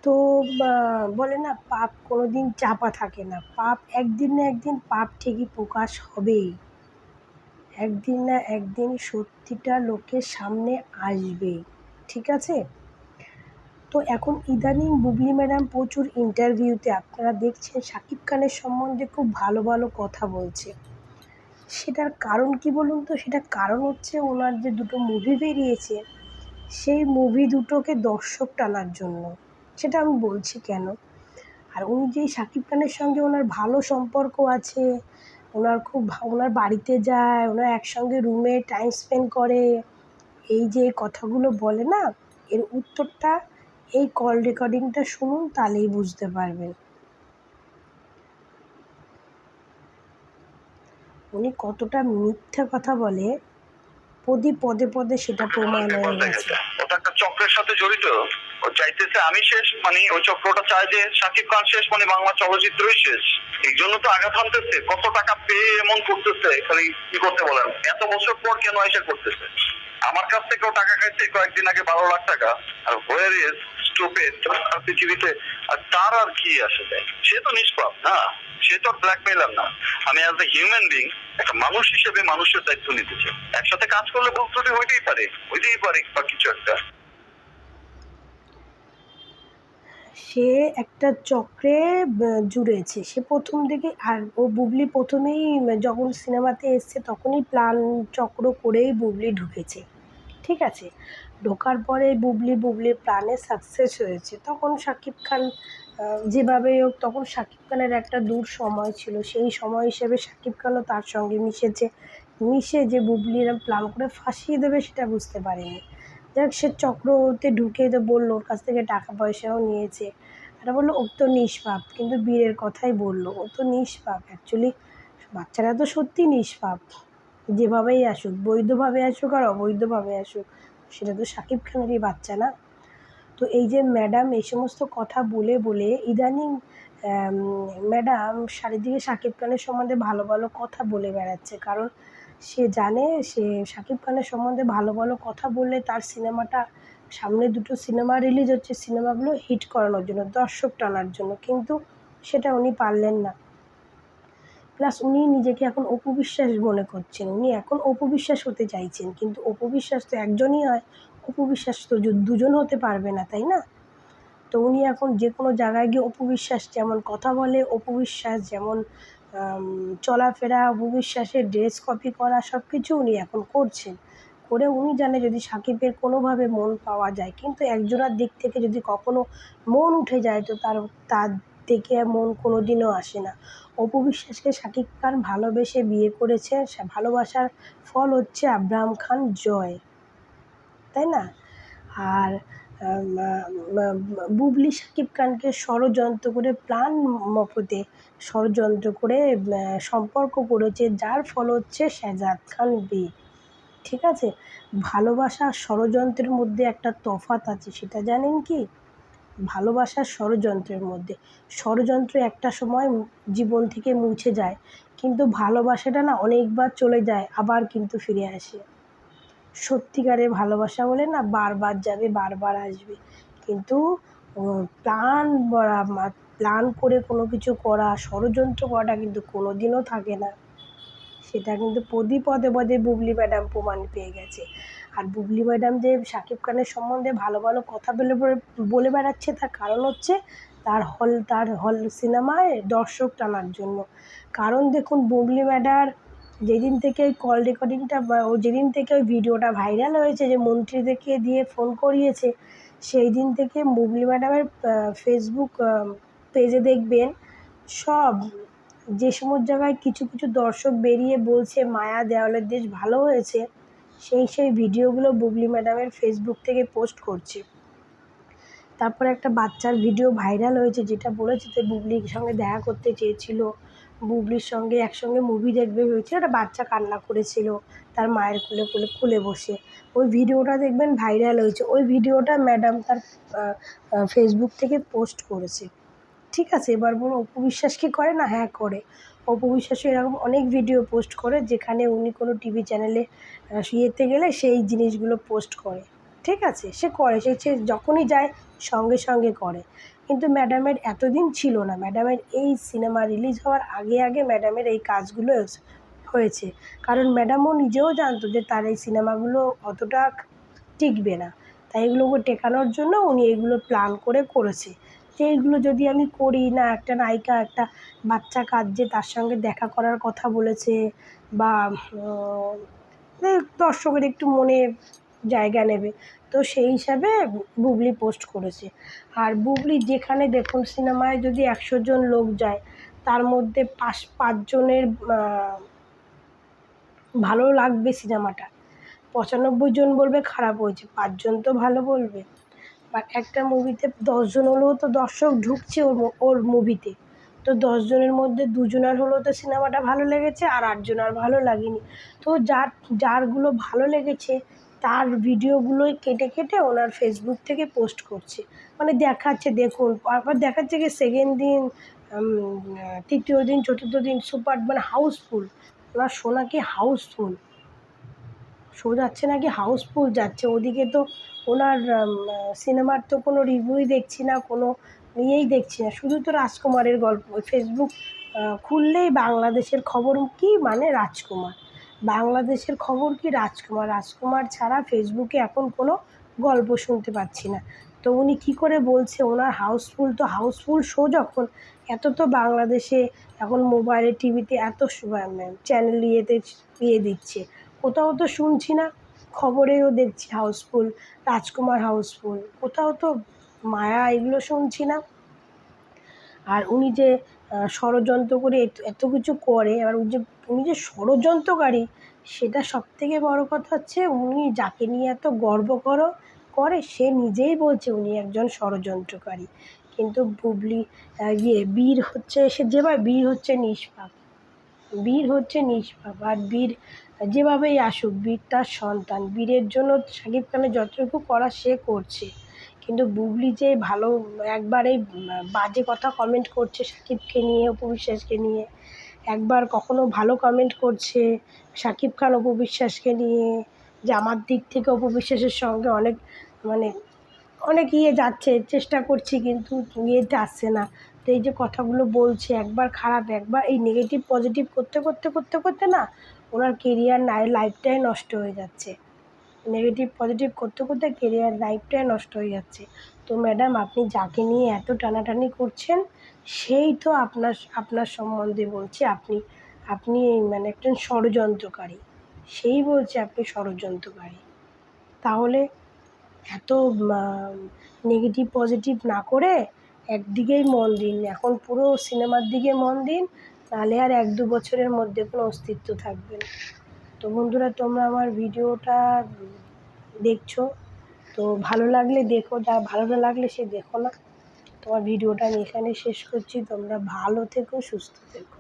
তো বলে না, পাপ কোনোদিন চাপা থাকে না। পাপ একদিন না একদিন পাপ ঠিকই প্রকাশ হবেই। একদিন না একদিন সত্যিটা লোকের সামনে আসবেই। ঠিক আছে? তো এখন ইদানিং বুবলি ম্যাডাম প্রচুর ইন্টারভিউতে আপনারা দেখছেন শাকিব খানের সম্বন্ধে খুব ভালো ভালো কথা বলছে। সেটার কারণ কি বলুন তো? সেটার কারণ হচ্ছে ওনার যে দুটো মুভি বেরিয়েছে, সেই মুভি দুটোকে দর্শক টানার জন্য। সেটা আমি বলছি কেন। আর উনি যে শাকিব খানের সঙ্গে ওনার ভালো সম্পর্ক আছে, ওনার বাড়িতে যায়, ওনারা একসঙ্গে রুমে টাইম স্পেন্ড করে, এই যে কথাগুলো বলে না, এর উত্তরটা এই কল রেকর্ডিংটা শুনুন, তাহলেই বুঝতে পারবেন উনি কতটা মিথ্যা কথা বলে। পদে পদে সেটা প্রমাণ হয়ে গেছে। ওটা একটা চক্রের সাথে জড়িত। ও চাইতেছে আমি শেষ, মানে ওই চক্রটা চায় যে শাকিব খান শেষ, মানে বাংলা চলচ্চিত্রই শেষ। এই জন্য তো আঘাত হানতেছে, কত টাকা পেয়ে এমন করতেছে। খালি কি করতে বলেন, এত বছর পর কেন এসে করতেছে? আমার কাছ থেকেও টাকা খাইছে কয়েকদিন আগে 12 লাখ টাকা। আর হোয়ার ইজ স্টুপিড পৃথিবীতে। আর তার আর কি আসে যায়? সে তো নিষ্পাপ না, সে তো ব্ল্যাকমেইলার না। আমি অ্যাজ এ হিউম্যান বিং, একটা মানুষ হিসেবে মানুষের দায়িত্ব নিতে চাই। একসাথে কাজ করলে ভুল ত্রুটি হইতেই পারে বা কিছু একটা। সে একটা চক্রে জুড়েছে। সে প্রথম থেকে, আর ও বুবলি প্রথমেই যখন সিনেমাতে এসছে তখনই প্ল্যান চক্র করেই বুবলি ঢুকেছে। ঠিক আছে? ঢোকার পরে বুবলির প্ল্যানে সাকসেস হয়েছে। তখন শাকিব খান যেভাবেই হোক, তখন শাকিব খানের একটা দূর সময় ছিল, সেই সময় হিসেবে শাকিব খানও তার সঙ্গে মিশে যে বুবলি এরম প্ল্যান করে ফাঁসিয়ে দেবে সেটা বুঝতে পারেনি। যাক, সে চক্রতে ঢুকে তো বললো, ওর কাছ থেকে টাকা পয়সাও নিয়েছে। এটা বললো ও তো নিষ্পাপ, কিন্তু বীরের কথাই বললো, ও তো নিষ্পাপ। অ্যাকচুয়ালি বাচ্চারা তো সত্যি নিষ্পাপ, যেভাবেই আসুক, বৈধভাবে আসুক আর অবৈধভাবে আসুক, সেটা তো শাকিব খানেরই বাচ্চা না। তো এই যে ম্যাডাম এই সমস্ত কথা বলে ইদানিং ম্যাডাম চারিদিকে শাকিব খানের সম্বন্ধে ভালো ভালো কথা বলে বেড়াচ্ছে। কারণ সে জানে সে শাকিব খানের সম্বন্ধে ভালো ভালো কথা বললে তার সিনেমাটা, সামনে দুটো সিনেমা রিলিজ হচ্ছে, সিনেমাগুলো হিট করানোর জন্য, দর্শক টানার জন্য, কিন্তু সেটা উনি পারলেন না। প্লাস উনি নিজেকে এখন অপু বিশ্বাস মনে করছেন, উনি এখন অপু বিশ্বাস হতে চাইছেন, কিন্তু অপু বিশ্বাস তো একজনই হয়, অপু বিশ্বাস তো দুজন হতে পারবে না, তাই না? তো উনি এখন যে কোনো জায়গায় গিয়ে অপু বিশ্বাস যেমন কথা বলে, অপু বিশ্বাস যেমন চলাফেরা, অপু বিশ্বাসের ড্রেস কপি করা, সব কিছু উনি এখন করছেন। করে উনি জানে যদি শাকিবের কোনোভাবে মন পাওয়া যায়, কিন্তু একজনের দিক থেকে যদি কখনো মন উঠে যায় তো তার থেকে মন কোনো দিনও আসে না। অপু বিশ্বাসকে শাকিব খান ভালোবেসে বিয়ে করেছে, ভালোবাসার ফল হচ্ছে আব্রাহাম খান জয়, তাই না? আর বুবলি শাকিব খানকে ষড়যন্ত্র করে, প্ল্যান মফতে ষড়যন্ত্র করে সম্পর্ক করেছে, যার ফল হচ্ছে শাহজাদ খান বীর। ঠিক আছে? ভালোবাসা আর ষড়যন্ত্রের মধ্যে একটা তফাৎ আছে, সেটা জানেন কি? ভালোবাসার ষড়যন্ত্রের মধ্যে, ষড়যন্ত্র একটা সময় জীবন থেকে মুছে যায়, কিন্তু ভালোবাসাটা না অনেকবার চলে যায়, আবার কিন্তু ফিরে আসে। সত্যিকারের ভালোবাসা বলে না বারবার যাবে, বারবার আসবে, কিন্তু প্ল্যান করে কোনো কিছু করা, ষড়যন্ত্র করাটা কিন্তু কোনো দিনও থাকে না। সেটা কিন্তু পদে পদে বুবলি ম্যাডাম প্রমাণ পেয়ে গেছে। আর বুবলি ম্যাডাম যে শাকিব খানের সম্বন্ধে ভালো ভালো কথা বলে বেড়াচ্ছে, তার কারণ হচ্ছে তার হল সিনেমায় দর্শক টানার জন্য। কারণ দেখুন, বুবলি ম্যাডাম যেদিন থেকে ওই কল রেকর্ডিংটা, ও যেদিন থেকে ওই ভিডিওটা ভাইরাল হয়েছে যে মন্ত্রীদেরকে দিয়ে ফোন করিয়েছে, সেই দিন থেকে বুবলি ম্যাডামের ফেসবুক পেজে দেখবেন সব, যে সমস্ত জায়গায় কিছু কিছু দর্শক বেরিয়ে বলছে মায়া দেওয়ালের দেশ ভালো হয়েছে, সেই ভিডিওগুলো বুবলি ম্যাডামের ফেসবুক থেকে পোস্ট করছে। তারপরে একটা বাচ্চার ভিডিও ভাইরাল হয়েছে, যেটা বলেছে যে বুবলির সঙ্গে দেখা করতে চেয়েছিল, বুবলির সঙ্গে একসঙ্গে মুভি দেখবে ভেবেছিল, একটা বাচ্চা কান্না করেছিল তার মায়ের কোলে বসে। ওই ভিডিওটা দেখবেন ভাইরাল হয়েছে, ওই ভিডিওটা ম্যাডাম তার ফেসবুক থেকে পোস্ট করেছে। ঠিক আছে? এবার বলুন অপু বিশ্বাস কি করে না? হ্যাঁ করে। অপু বিশ্বাসও এরকম অনেক ভিডিও পোস্ট করে, যেখানে উনি কোনো টিভি চ্যানেলে ইয়েতে গেলে সেই জিনিসগুলো পোস্ট করে। ঠিক আছে? সে করে, সে যখনই যায় সঙ্গে সঙ্গে করে। কিন্তু ম্যাডামের এতদিন ছিল না, ম্যাডামের এই সিনেমা রিলিজ হওয়ার আগে আগে ম্যাডামের এই কাজগুলো হয়েছে। কারণ ম্যাডামও নিজেও জানতো যে তার এই সিনেমাগুলো অতটা টিকবে না, তাই এগুলোকে টেকানোর জন্য উনি এগুলো প্ল্যান করে করেছে যে এইগুলো যদি আমি করি না, একটা নায়িকা একটা বাচ্চা কাঁদছে তার সঙ্গে দেখা করার কথা বলেছে, বা দর্শকের একটু মনে জায়গা নেবে, তো সেই হিসাবে বুবলি পোস্ট করেছে। আর বুবলি যেখানে দেখুন সিনেমায় যদি 100 জন লোক যায়, তার মধ্যে 5জনের ভালো লাগবে সিনেমাটা, 95 জন বলবে খারাপ হয়েছে, 5 জন তো ভালো বলবে। বাট একটা মুভিতে 10 জন হলেও তো দর্শক ঢুকছে ওর মুভিতে, তো 10 জনের মধ্যে 2 জনের হলেও তো সিনেমাটা ভালো লেগেছে, আর 8 জনের ভালো লাগেনি। তো যারগুলো ভালো লেগেছে তার ভিডিওগুলোই কেটে কেটে ওনার ফেসবুক থেকে পোস্ট করছে, মানে দেখাচ্ছে দেখুন, আবার দেখাচ্ছে কি সেকেন্ড দিন, তৃতীয় দিন, চতুর্থ দিন সুপার মানে হাউসফুল, ওনার শো নাকি হাউসফুল, শো যাচ্ছে নাকি হাউসফুল যাচ্ছে। ওদিকে তো ওনার সিনেমার তো কোনো রিভিউই দেখছি না, কোনো ইয়েই দেখছি না, শুধু তো রাজকুমারের গল্প। ফেসবুক খুললেই বাংলাদেশের খবর কি, মানে রাজকুমার, বাংলাদেশের খবর কি রাজকুমার, রাজকুমার ছাড়া ফেসবুকে এখন কোনো গল্প শুনতে পাচ্ছি না। তো উনি কী করে বলছে ওনার হাউসফুল, তো হাউসফুল শো যখন, এত তো বাংলাদেশে এখন মোবাইলে টিভিতে এত চ্যানেল ইয়ে দিচ্ছে, কোথাও তো শুনছি না, খবরেও দেখছি হাউসফুল, রাজকুমার হাউসফুল, কোথাও তো মায়া এগুলো শুনছি না। আর উনি যে ষড়যন্ত্র করে এত কিছু করে, আর উনি যে ষড়যন্ত্রকারী, সেটা সবথেকে বড় কথা হচ্ছে উনি যাকে নিয়ে এত গর্ব করে সে নিজেই বলছে উনি একজন ষড়যন্ত্রকারী। কিন্তু বুবলি বীর হচ্ছে, সে যেভাবে বীর হচ্ছে নিষ্পাপ, বীর হচ্ছে নিষ্পাপ, আর বীর যেভাবেই আসুক, বীর তার সন্তান, বীরের জন্য শাকিব খানের যতটুকু করা সে করছে। কিন্তু বুবলি যে ভালো একবারে বাজে কথা কমেন্ট করছে শাকিবকে নিয়ে, অপু বিশ্বাসকে নিয়ে, একবার কখনো ভালো কমেন্ট করছে শাকিব খান অপু বিশ্বাসকে নিয়ে, যে আমার দিক থেকে অপু বিশ্বাসের সঙ্গে অনেক মানে অনেক যাচ্ছে, চেষ্টা করছি কিন্তু ইয়েতে আসছে না। তো এই যে কথাগুলো বলছে, একবার খারাপ, একবার এই নেগেটিভ পজিটিভ করতে করতে করতে করতে না ওনার কেরিয়ার লাইফটাই নষ্ট হয়ে যাচ্ছে, নেগেটিভ পজিটিভ করতে করতে কেরিয়ার লাইফটাই নষ্ট হয়ে যাচ্ছে। তো ম্যাডাম আপনি যাকে নিয়ে এত টানাটানি করছেন, সেই তো আপনার সম্বন্ধে বলছে আপনি আপনি মানে একজন ষড়যন্ত্রকারী, সেই বলছে আপনি ষড়যন্ত্রকারী। তাহলে এত নেগেটিভ পজিটিভ না করে একদিকেই মন দিন, এখন পুরো সিনেমার দিকে মন দিন, নাহলে আর 1-2 বছরের মধ্যে কোনো অস্তিত্ব থাকবে না। তো বন্ধুরা, তোমরা আমার ভিডিওটা দেখছো, তো ভালো লাগলে দেখো, যা ভালো না লাগলে সে দেখো না। তোমার ভিডিওটা আমি এখানে শেষ করছি, তোমরা ভালো থেকো, সুস্থ থেকো।